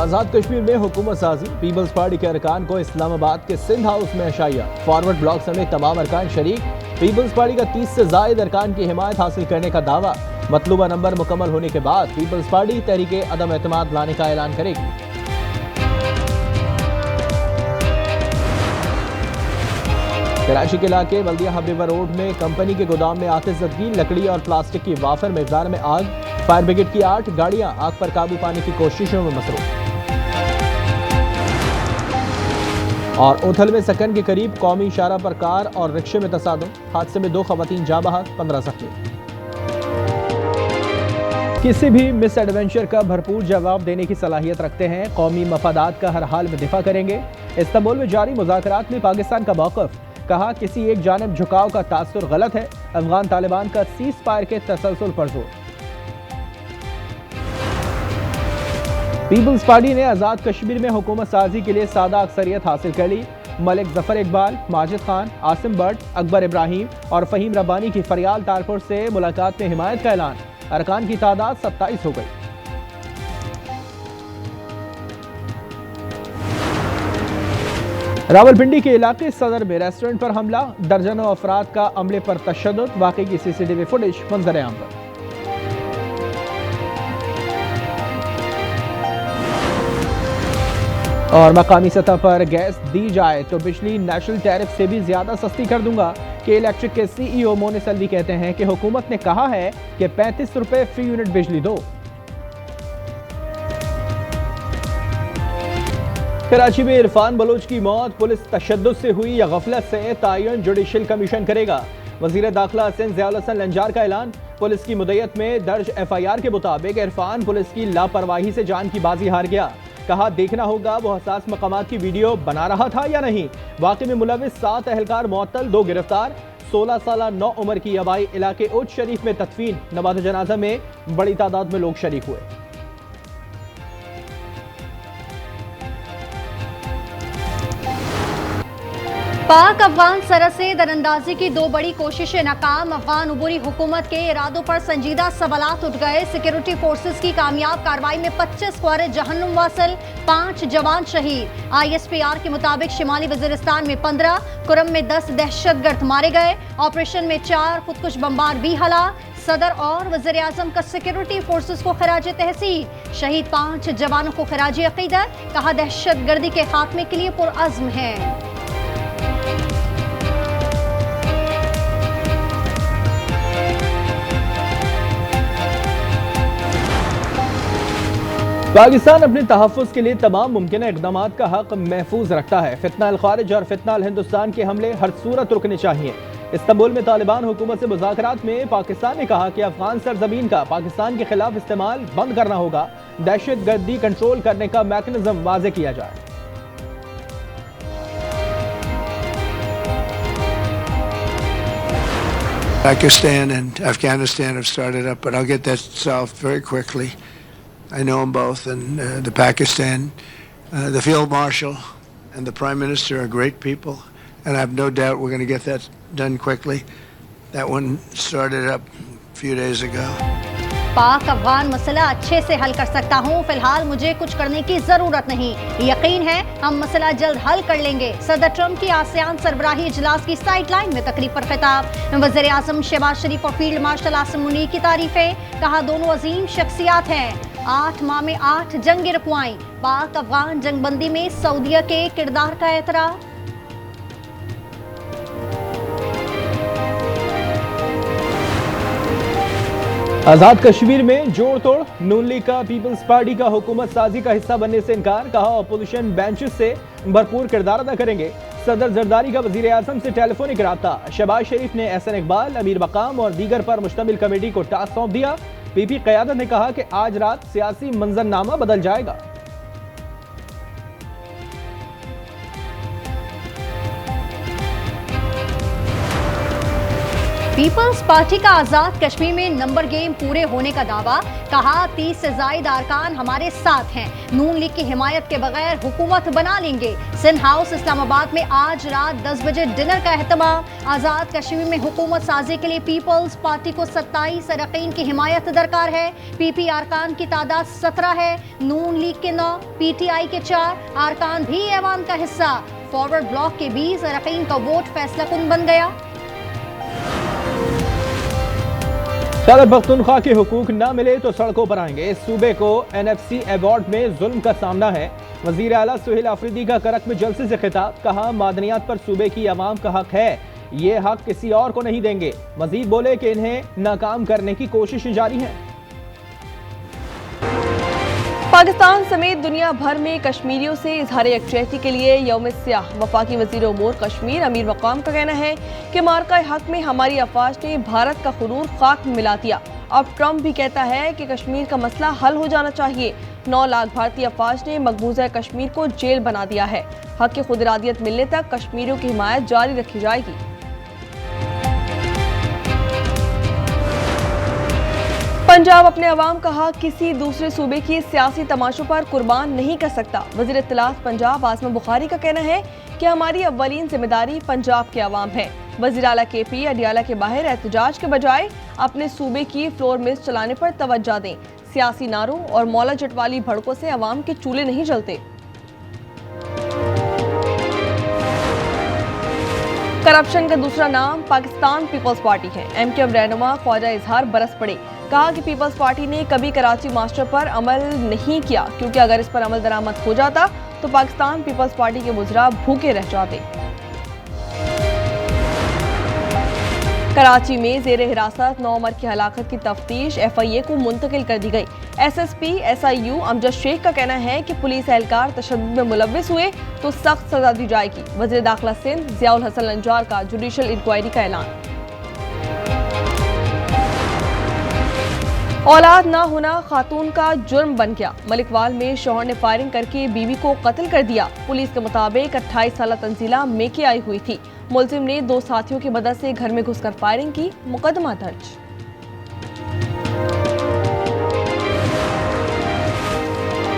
आजाद कश्मीर में हुकूमत साजी, पीपल्स पार्टी के अरकान को इस्लामाबाद के सिंध हाउस में अशाइया। फॉरवर्ड ब्लॉक समेत तमाम अरकान शरीक। पीपल्स पार्टी का 30 से जायद अरकान की हिमायत हासिल करने का दावा। मतलूबा नंबर मुकम्मल होने के बाद पीपल्स पार्टी तहरीके अदम एतमाद लाने का ऐलान करेगी। कराची के इलाके बल्दिया हबीबा रोड में कंपनी के गोदाम में आतिशज़दगी, लकड़ी और प्लास्टिक की वाफर मिकदार में आग। फायर ब्रिगेड की 8 गाड़ियां आग पर काबू पाने की कोशिशों में मसरूफ। और उथल में सकन के करीब कौमी इशारा पर कार और रिक्शे में तसादुम। हादसे में 2 खवातीन जाँ बहक, 15 जख्मी। किसी भी मिस एडवेंचर का भरपूर जवाब देने की सलाहियत रखते हैं, कौमी मफादात का हर हाल में दिफा करेंगे। इस्तांबुल में जारी मुज़ाकरात में पाकिस्तान का मौक़िफ़, कहा किसी एक जानिब झुकाव का तासुर गलत है। अफगान तालिबान का सीज़ फायर के तसलसल पर जोर। पीपल्स पार्टी ने आज़ाद कश्मीर में हुकूमत साजी के लिए सादा अक्सरियत हासिल कर ली। मलिक जफर इकबाल, माजिद खान, आसिम बट, अकबर इब्राहिम और फ़हीम रब्बानी की फरियाल तारपुर से मुलाकात में हिमायत का ऐलान। अरकान की तादाद 27 हो गई। रावलपिंडी के इलाके सदर में रेस्टोरेंट पर हमला, दर्जनों अफराद का अमले पर तशद्दुद। वाकई की CCTV फुटेज मंजर आम पर। और मकामी सतह पर गैस दी जाए तो बिजली नेशनल टैरिफ से भी ज्यादा सस्ती कर दूंगा। के इलेक्ट्रिक के CEO मोनिस अल्वी कहते हैं कि हुकूमत ने कहा है कि 35 रुपए फी यूनिट बिजली दो। कराची में इरफान बलोच की मौत पुलिस तशद्दुद से हुई या गफलत से, तयन जुडिशल कमीशन करेगा। वजीर दाखिला हसन ज़ियाउल हसन लंजार का ऐलान। पुलिस की मुद्दत में दर्ज FIR के मुताबिक इरफान पुलिस की लापरवाही से जान की बाजी हार गया। कहा देखना होगा वो हसास मकामात की वीडियो बना रहा था या नहीं। वाक़े में मुलविस 7 अहलकार मुअत्तल, 2 गिरफ्तार। 16 साल 9 उम्र की अबाई इलाके उज शरीफ में तदफीन। नमाज़ जनाजा में बड़ी तादाद में लोग शरीक हुए। पाक अफगान सरहद से दरअंदाजी की 2 बड़ी कोशिशें नाकाम। अफगान उबूरी हुकूमत के इरादों पर संजीदा सवालात उठ गए। सिक्योरिटी फोर्सेस की कामयाब कार्रवाई में 25 ख्वारे जहन्नुम वासिल, 5 जवान शहीद। ISPR के मुताबिक शिमाली वजीरिस्तान में 15, कुरम में 10 दहशतगर्द मारे गए। ऑपरेशन में 4 खुदकुश बमबार भी हलाक। सदर और वज़ीर आज़म का सिक्योरिटी फोर्सेस को खराज तहसीन। शहीद 5 जवानों को खराज अकीदत। कहा दहशतगर्दी के खात्मे के लिए पुरअज़्म है। पाकिस्तान अपने तहफ़्फ़ुज़ के लिए तमाम मुमकिन इक़दामात का हक़ महफूज रखता है। फितना अल खारिज और फितना अल हिंदुस्तान के हमले हर सूरत रुकने चाहिए। इस्तांबुल में तालिबान हुकूमत से मुज़ाकरात में पाकिस्तान ने कहा कि अफगान सरज़मीन का पाकिस्तान के खिलाफ इस्तेमाल बंद करना होगा। दहशतगर्दी कंट्रोल करने का मैकेनिज़्म वाज़े किया जाए। Pakistan and Afghanistan have started up, but I'll get that solved very quickly. I know them both, and the Pakistan, the Field Marshal and the Prime Minister are great people, and I have no doubt we're going to get that done quickly. That one started up a few days ago. पाक अफगान मसला अच्छे से हल कर सकता हूँ, फिलहाल मुझे कुछ करने की जरूरत नहीं। यकीन है हम मसला जल्द हल कर लेंगे। सदर ट्रंप की आसियान सरबराही इजलास की साइड लाइन में तकरीब पर खिताब। वज़ीर आज़म शहबाज शरीफ और फील्ड मार्शल आसिम मुनीर की तारीफें। कहा दोनों अजीम शख्सियात हैं। 8 माह में 8 जंगें रुकवाई। पाक अफगान जंगबंदी में सऊदीया के किरदार का एतराफ़। आज़ाद कश्मीर में जोड़ तोड़, नून लीग का पीपल्स पार्टी का हुकूमत साजी का हिस्सा बनने से इनकार। कहा अपोजिशन बेंचेस से भरपूर किरदार अदा करेंगे। सदर जरदारी का वज़ीर आज़म से टेलीफोनिक रब्ता। शहबाज शरीफ ने एहसन इकबाल, अमीर मकाम और दीगर पर मुश्तमिल कमेटी को टास्क सौंप दिया। PP क़यादत ने कहा कि आज रात सियासी मंजरनामा बदल जाएगा। पीपल्स पार्टी का आजाद कश्मीर में नंबर गेम पूरे होने का दावा, कहा 30 से ज्यादा अरकान हमारे साथ हैं, नून लीग की हिमायत के बगैर हुकूमत बना लेंगे। सिंध हाउस इस्लामाबाद में आज रात 10 बजे डिनर का एहतमाम। आजाद कश्मीर में हुकूमत साजी के लिए पीपल्स पार्टी को 27 अरकान की हिमायत दरकार है। पीपी अरकान की तादाद 17 है, नून लीग के 9, पीटीआई के 4 अरकान भी ऐवान का हिस्सा। फॉरवर्ड ब्लॉक के 20 अरकान का वोट फैसला कुन बन गया। खैबर पख्तूनख्वा के हुकूक न मिले तो सड़कों पर आएंगे, इस सूबे को NFC अवार्ड में जुल्म का सामना है। वजीर आला सुहेल आफरीदी का करक में जलसे से खिताब, कहा मादनियात पर सूबे की आवाम का हक है, ये हक किसी और को नहीं देंगे। मजीद बोले कि इन्हें नाकाम करने की कोशिश जारी है। पाकिस्तान समेत दुनिया भर में कश्मीरियों से इजहार यकजहती के लिए यौम स्याह। वफाकी वजीर उमूर कश्मीर अमीर मकाम का कहना है कि मार्का हक में हमारी अफवाज ने भारत का खुरूर खाक में मिला दिया। अब ट्रंप भी कहता है कि कश्मीर का मसला हल हो जाना चाहिए। 9 लाख भारतीय अफवाज ने मकबूजा कश्मीर को जेल बना दिया है। हक की खुदरादियत मिलने तक कश्मीरियों की हिमायत जारी रखी जाएगी। पंजाब अपने अवाम का हक किसी दूसरे सूबे की सियासी तमाशों पर कुर्बान नहीं कर सकता। वज़ीर इत्तलात पंजाब आज़मा बुखारी का कहना है कि हमारी अव्वलीन जिम्मेदारी पंजाब के अवाम है। वज़ीर आला KP अडियाला के बाहर एहतजाज के बजाय अपने सूबे की फ्लोर मिल्स चलाने पर तवज्जो दें। सियासी नारों और मौला जटवाली भड़कों से अवाम के चूल्हे नहीं जलते। करप्शन का दूसरा नाम पाकिस्तान पीपल्स पार्टी है। MKM रहनुमा ख्वाजा इजहार बरस पड़े, कहा कि पीपल्स पार्टी ने कभी कराची मास्टर पर अमल नहीं किया, क्योंकि अगर इस पर अमल दरामद हो जाता तो पाकिस्तान पीपल्स पार्टी के मुजरा भूखे रह जाते। कराची में जेर हिरासत 9 उमर की हलाकत की तफ्तीश FIA को मुंतकिल कर दी गई। SSP SIU अमजद शेख का कहना है कि पुलिस एहलकार तशद्दुद में मुलव्विस हुए तो सख्त सजा दी जाएगी। वज़ीर दाखिला सिंध ज़ियाउल हसन लंजार का जुडिशल इंक्वायरी का ऐलान। औलाद ना होना खातून का जुर्म बन गया। मलिकवाल में शौहर ने फायरिंग करके बीवी को कत्ल कर दिया। पुलिस के मुताबिक 28 साला तंजीला मेके आई हुई थी। मुलजिम ने 2 साथियों की मदद से घर में घुसकर फायरिंग की, मुकदमा दर्ज।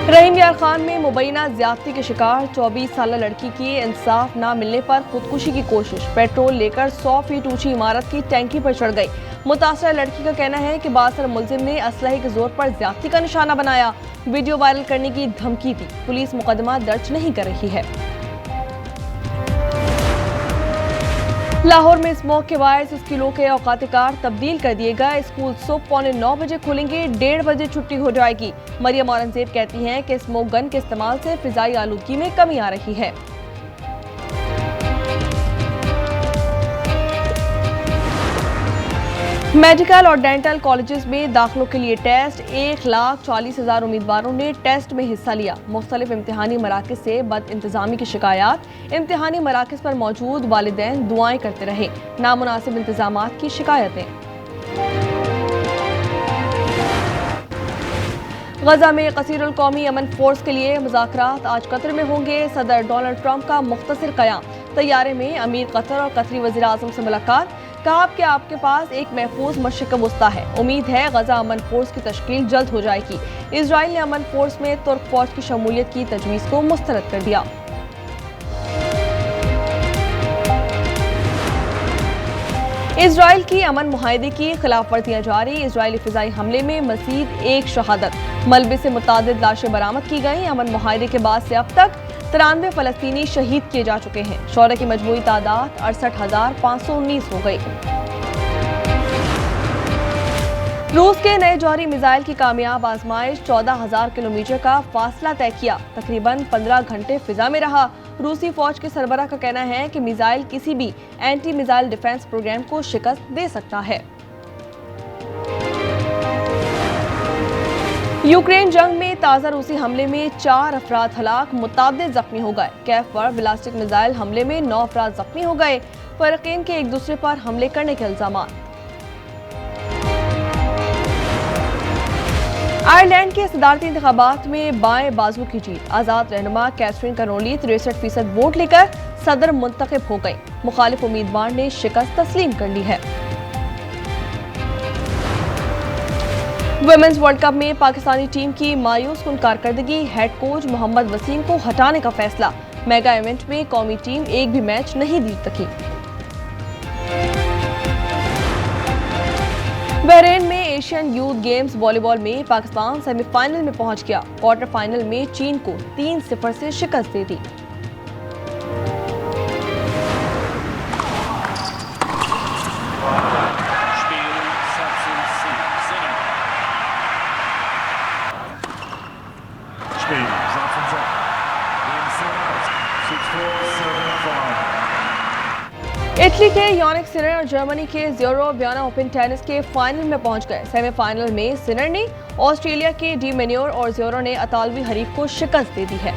रहीम यार खान में मुबैना ज्यादती के शिकार 24 साला लड़की की इंसाफ ना मिलने पर खुदकुशी की कोशिश। पेट्रोल लेकर 100 फीट ऊंची इमारत की टैंकी पर चढ़ गई। मुतासरा लड़की का कहना है कि बासर मुलजिम ने असलहे के जोर पर ज्यादती का निशाना बनाया, वीडियो वायरल करने की धमकी दी। पुलिस मुकदमा दर्ज नहीं कर रही है। लाहौर में स्मोक के बायस स्कूलों के औकात कार तब्दील कर दिए गए। स्कूल सुबह 9:15 बजे खुलेंगे, 1:30 बजे छुट्टी हो जाएगी। मरियम औरंगजेब कहती हैं कि स्मोक गन के इस्तेमाल से फिजाई आलूदगी में कमी आ रही है। मेडिकल और डेंटल कॉलेजेस में दाखिलों के लिए टेस्ट 1,40,000 उम्मीदवारों ने टेस्ट में हिस्सा लिया। मुख्तलिफ इम्तिहानी मराकज़ से बद इंतजामी की शिकायत, इम्तिहानी मराकज़ पर मौजूद वालिदैन दुआएं करते रहे, नामुनासिब इंतजामात की शिकायतें। गजा में कसीरुल कौमी अमन फोर्स के लिए मुज़ाकरात आज कतर में होंगे। सदर डोनाल्ड ट्रंप का मुख्तसर क़याम, तैयारे में अमीर कतर और कतरी वज़ीर आज़म से मुलाकात। कहा कि आपके पास एक महफूज मशरिक़ वुस्ता है, उम्मीद है गजा अमन फोर्स की तश्कील जल्द हो जाएगी। इजराइल ने अमन फोर्स में तुर्क फौज की शमूलियत की तजवीज़ को मुस्तरद कर दिया। इजराइल की अमन मुआहदे की खिलाफ वर्जियां जारी। इजरायली फिजाई हमले में मजीद एक शहादत, मलबे से मुतादिद लाशें बरामद की गई। अमन मुआहदे के बाद से अब तक 93 फलस्तीनी शहीद किए जा चुके हैं। शौहरे की मजमूई तादाद 68,519 हो गई। रूस के नए जौहरी मिसाइल की कामयाब आजमाइश 14,000 किलोमीटर का फासला तय किया, तकरीबन 15 घंटे फिजा में रहा। रूसी फौज के सरबराह का कहना है कि मिसाइल किसी भी एंटी मिसाइल डिफेंस प्रोग्राम को शिकस्त दे सकता है। यूक्रेन जंग में ताज़ा रूसी हमले में 4 अफराद हलाक, मुतादिद जख्मी हो गए। कैफ पर बैलिस्टिक मिसाइल हमले में 9 अफराद जख्मी हो गए। फरीक़ैन के एक दूसरे पर हमले करने के इल्जामात। आयरलैंड के सदारती इंतखाबात में बाएं बाजू की जीत। आज़ाद रहनुमा कैथरीन कनोली 63% वोट लेकर सदर मुंतखब हो गई। मुखालिफ उम्मीदवार ने शिकस्त तस्लीम कर ली है। वुमेन्स वर्ल्ड कप में पाकिस्तानी टीम की मायूस कुन कारकर्दगी, हेड कोच मोहम्मद वसीम को हटाने का फैसला। मेगा इवेंट में कौमी टीम एक भी मैच नहीं जीत सकी। बहरीन में एशियन यूथ गेम्स वॉलीबॉल में पाकिस्तान सेमीफाइनल में पहुंच गया। क्वार्टर फाइनल में चीन को 3-0 से शिकस्त दे दी। इटली के यानिक सिनर और जर्मनी के ज़्योरो वियना ओपन टेनिस के फाइनल में पहुंच गए। सेमीफाइनल में सिनर ने ऑस्ट्रेलिया के डी मेन्योर और ज़्योरो ने इतालवी हरीफ को शिकस्त दे दी है।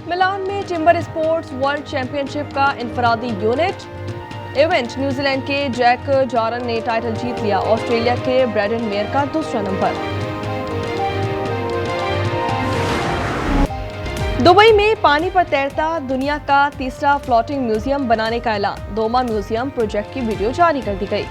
मिलान में टिम्बर स्पोर्ट्स वर्ल्ड चैंपियनशिप का इनफरादी इवेंट न्यूजीलैंड के जैक जॉरन ने टाइटल जीत लिया। ऑस्ट्रेलिया के ब्रैडन मेयर का दूसरा नंबर। दुबई में पानी पर तैरता दुनिया का तीसरा फ्लोटिंग म्यूजियम बनाने का ऐलान। दोमा म्यूजियम प्रोजेक्ट की वीडियो जारी कर दी गई।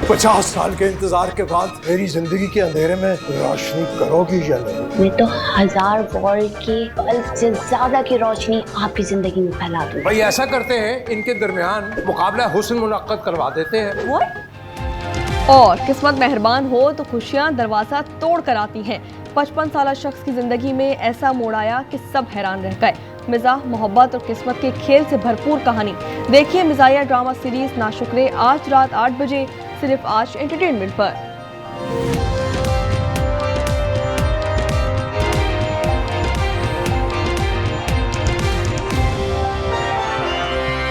50 साल के इंतजार के बाद मेरी जिंदगी के अंधेरे में रोशनी करोगी या नहीं? मैं तो 1000 वॉल्ट की बल्ब से ज्यादा की रोशनी आपकी जिंदगी में फैला दूं। भाई ऐसा करते हैं, इनके दरमियान मुकाबला हुस्न मुनक्कद करवा देते हैं। और किस्मत मेहरबान हो तो खुशियां दरवाजा तोड़ कर आती हैं। 55 साल शख्स की जिंदगी में ऐसा मोड़ आया कि सब हैरान रह गए। मिजाह, मोहब्बत और किस्मत के खेल से भरपूर कहानी देखिए मिजाहिया ड्रामा सीरीज नाशुक्रे आज रात 8 बजे सिर्फ आज एंटरटेनमेंट पर।